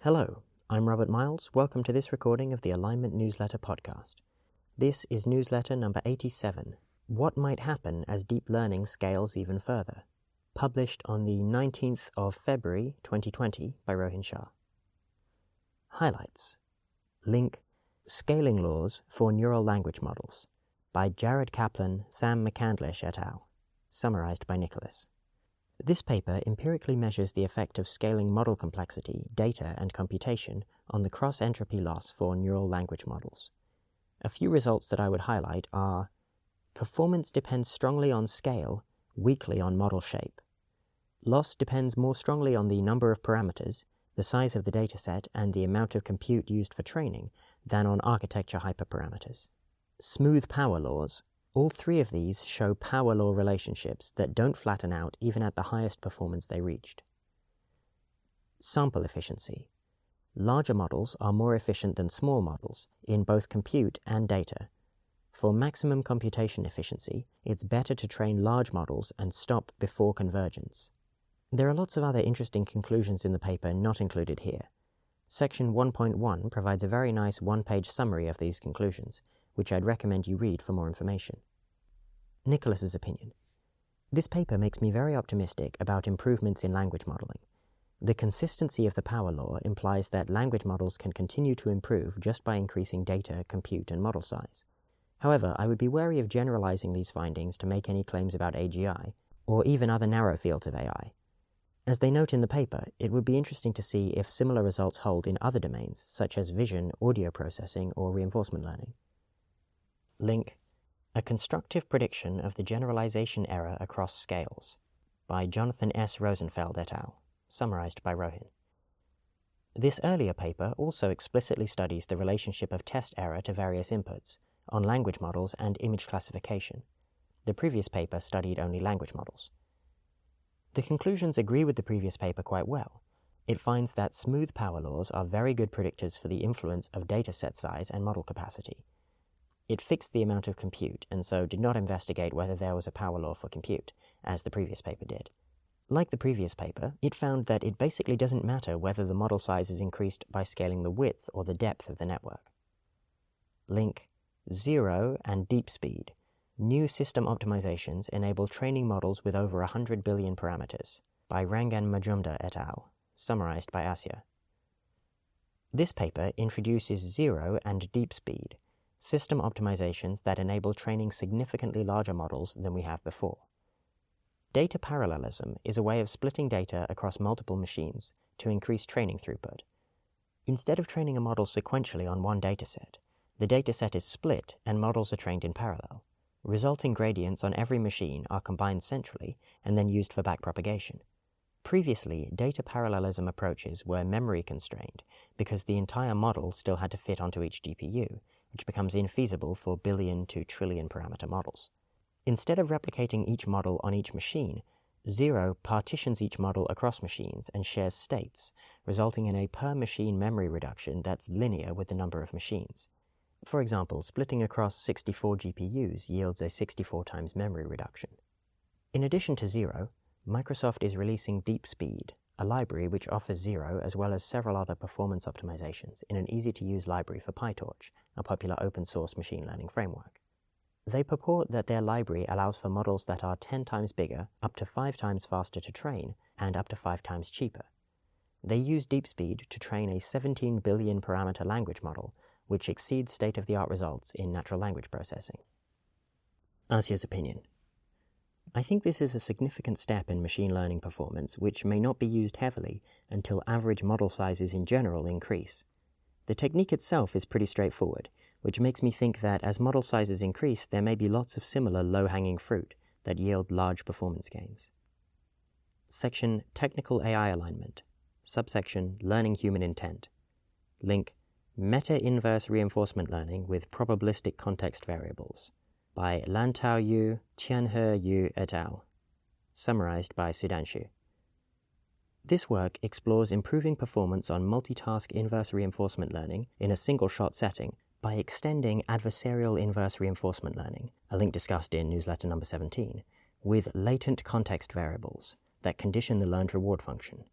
Hello, I'm Robert Miles. Welcome to this recording of the Alignment Newsletter podcast. This is newsletter number 87, What Might Happen as Deep Learning Scales Even Further, published on the 19th of February 2020 by Rohin Shah. Highlights. Link, Scaling Laws for Neural Language Models, by Jared Kaplan, Sam McCandlish et al., summarized by Nicholas. This paper empirically measures the effect of scaling model complexity, data, and computation on the cross-entropy loss for neural language models. A few results that I would highlight are: performance depends strongly on scale, weakly on model shape. Loss depends more strongly on the number of parameters, the size of the dataset, and the amount of compute used for training than on architecture hyperparameters. Smooth power laws. All three of these show power law relationships that don't flatten out even at the highest performance they reached. Sample efficiency. Larger models are more efficient than small models in both compute and data. For maximum computation efficiency, it's better to train large models and stop before convergence. There are lots of other interesting conclusions in the paper not included here. Section 1.1 provides a very nice one-page summary of these conclusions, which I'd recommend you read for more information. Nicholas's opinion. This paper makes me very optimistic about improvements in language modeling. The consistency of the power law implies that language models can continue to improve just by increasing data, compute, and model size. However, I would be wary of generalizing these findings to make any claims about AGI, or even other narrow fields of AI. As they note in the paper, it would be interesting to see if similar results hold in other domains, such as vision, audio processing, or reinforcement learning. Link, A Constructive Prediction of the Generalization Error Across Scales, by Jonathan S. Rosenfeld et al., summarized by Rohin. This earlier paper also explicitly studies the relationship of test error to various inputs, on language models and image classification. The previous paper studied only language models. The conclusions agree with the previous paper quite well. It finds that smooth power laws are very good predictors for the influence of dataset size and model capacity. It fixed the amount of compute and so did not investigate whether there was a power law for compute, as the previous paper did. Like the previous paper, it found that it basically doesn't matter whether the model size is increased by scaling the width or the depth of the network. Link, Zero and Deep Speed. New system optimizations enable training models with over 100 billion parameters, by Rangan Majumdar et al., summarized by Asya. This paper introduces Zero and Deep Speed, system optimizations that enable training significantly larger models than we have before. Data parallelism is a way of splitting data across multiple machines to increase training throughput. Instead of training a model sequentially on one dataset, the dataset is split and models are trained in parallel. Resulting gradients on every machine are combined centrally and then used for backpropagation. Previously, data parallelism approaches were memory constrained because the entire model still had to fit onto each GPU, which becomes infeasible for billion to trillion parameter models. Instead of replicating each model on each machine, Zero partitions each model across machines and shares states, resulting in a per-machine memory reduction that's linear with the number of machines. For example, splitting across 64 GPUs yields a 64 times memory reduction. In addition to Zero, Microsoft is releasing Deep Speed, a library which offers Zero as well as several other performance optimizations in an easy-to-use library for PyTorch, a popular open-source machine learning framework. They purport that their library allows for models that are 10 times bigger, up to 5 times faster to train, and up to 5 times cheaper. They use Deep Speed to train a 17 billion parameter language model, which exceeds state-of-the-art results in natural language processing. Asya's opinion. I think this is a significant step in machine learning performance which may not be used heavily until average model sizes in general increase. The technique itself is pretty straightforward, which makes me think that as model sizes increase, there may be lots of similar low-hanging fruit that yield large performance gains. Section Technical AI Alignment. Subsection Learning Human Intent. Link, Meta-inverse reinforcement learning with probabilistic context variables, by Lantao Yu, Tianhe Yu et al., summarized by Sudhanshu. This work explores improving performance on multitask inverse reinforcement learning in a single-shot setting by extending adversarial inverse reinforcement learning, a link discussed in newsletter number 17, with latent context variables that condition the learned reward function.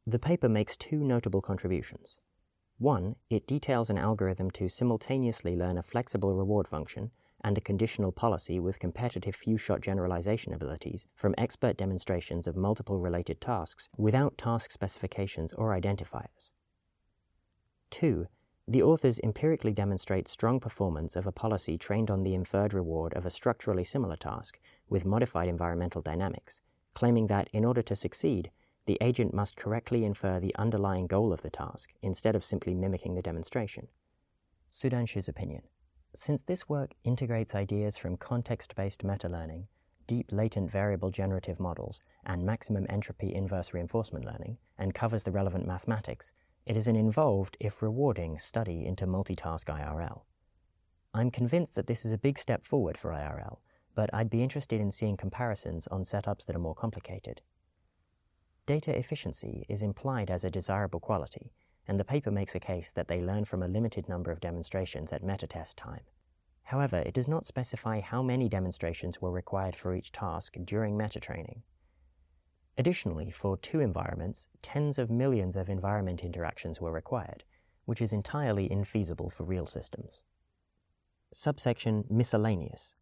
The paper makes two notable contributions. One, it details an algorithm to simultaneously learn a flexible reward function and a conditional policy with competitive few-shot generalization abilities from expert demonstrations of multiple related tasks without task specifications or identifiers. 2. The authors empirically demonstrate strong performance of a policy trained on the inferred reward of a structurally similar task with modified environmental dynamics, claiming that in order to succeed, the agent must correctly infer the underlying goal of the task instead of simply mimicking the demonstration. Sudhanshu's opinion. Since this work integrates ideas from context-based meta-learning, deep latent variable generative models, and maximum entropy inverse reinforcement learning, and covers the relevant mathematics, it is an involved, if rewarding, study into multitask IRL. I'm convinced that this is a big step forward for IRL, but I'd be interested in seeing comparisons on setups that are more complicated. Data efficiency is implied as a desirable quality, and the paper makes a case that they learn from a limited number of demonstrations at meta-test time. However, it does not specify how many demonstrations were required for each task during meta-training. Additionally, for two environments, tens of millions of environment interactions were required, which is entirely infeasible for real systems. Subsection Miscellaneous.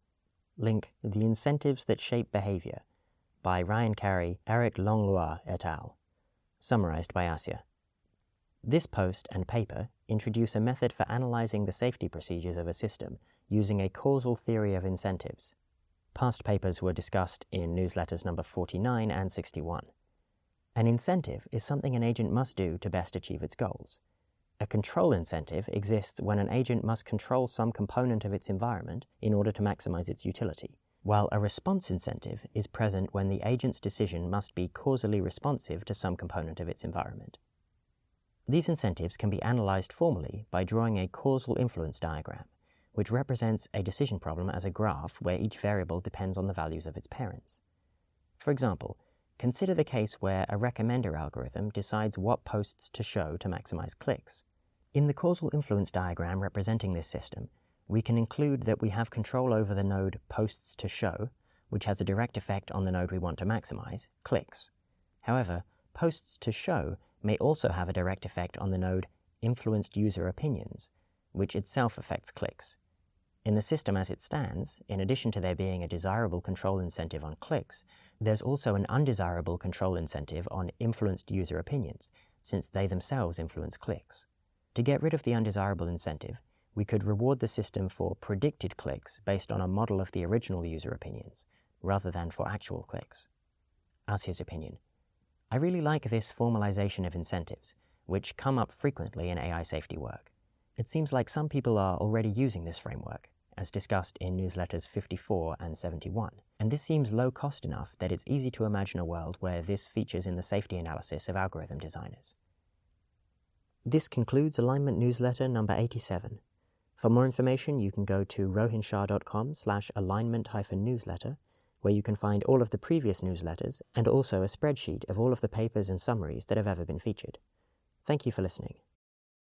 Link The Incentives That Shape Behavior by Ryan Carey, Eric Langlois et al. Summarized by Asya. This post and paper introduce a method for analyzing the safety procedures of a system using a causal theory of incentives. Past papers were discussed in newsletters number 49 and 61. An incentive is something an agent must do to best achieve its goals. A control incentive exists when an agent must control some component of its environment in order to maximize its utility, while a response incentive is present when the agent's decision must be causally responsive to some component of its environment. These incentives can be analyzed formally by drawing a causal influence diagram, which represents a decision problem as a graph where each variable depends on the values of its parents. For example, consider the case where a recommender algorithm decides what posts to show to maximize clicks. In the causal influence diagram representing this system, we can include that we have control over the node posts to show, which has a direct effect on the node we want to maximize, clicks. However, posts to show may also have a direct effect on the node influenced user opinions, which itself affects clicks. In the system as it stands, in addition to there being a desirable control incentive on clicks, there's also an undesirable control incentive on influenced user opinions, since they themselves influence clicks. To get rid of the undesirable incentive, we could reward the system for predicted clicks based on a model of the original user opinions, rather than for actual clicks. Asya's opinion. I really like this formalization of incentives, which come up frequently in AI safety work. It seems like some people are already using this framework, as discussed in newsletters 54 and 71, and this seems low cost enough that it's easy to imagine a world where this features in the safety analysis of algorithm designers. This concludes Alignment Newsletter number 87. For more information, you can go to rohinshah.com/alignment-newsletter, where you can find all of the previous newsletters and also a spreadsheet of all of the papers and summaries that have ever been featured. Thank you for listening.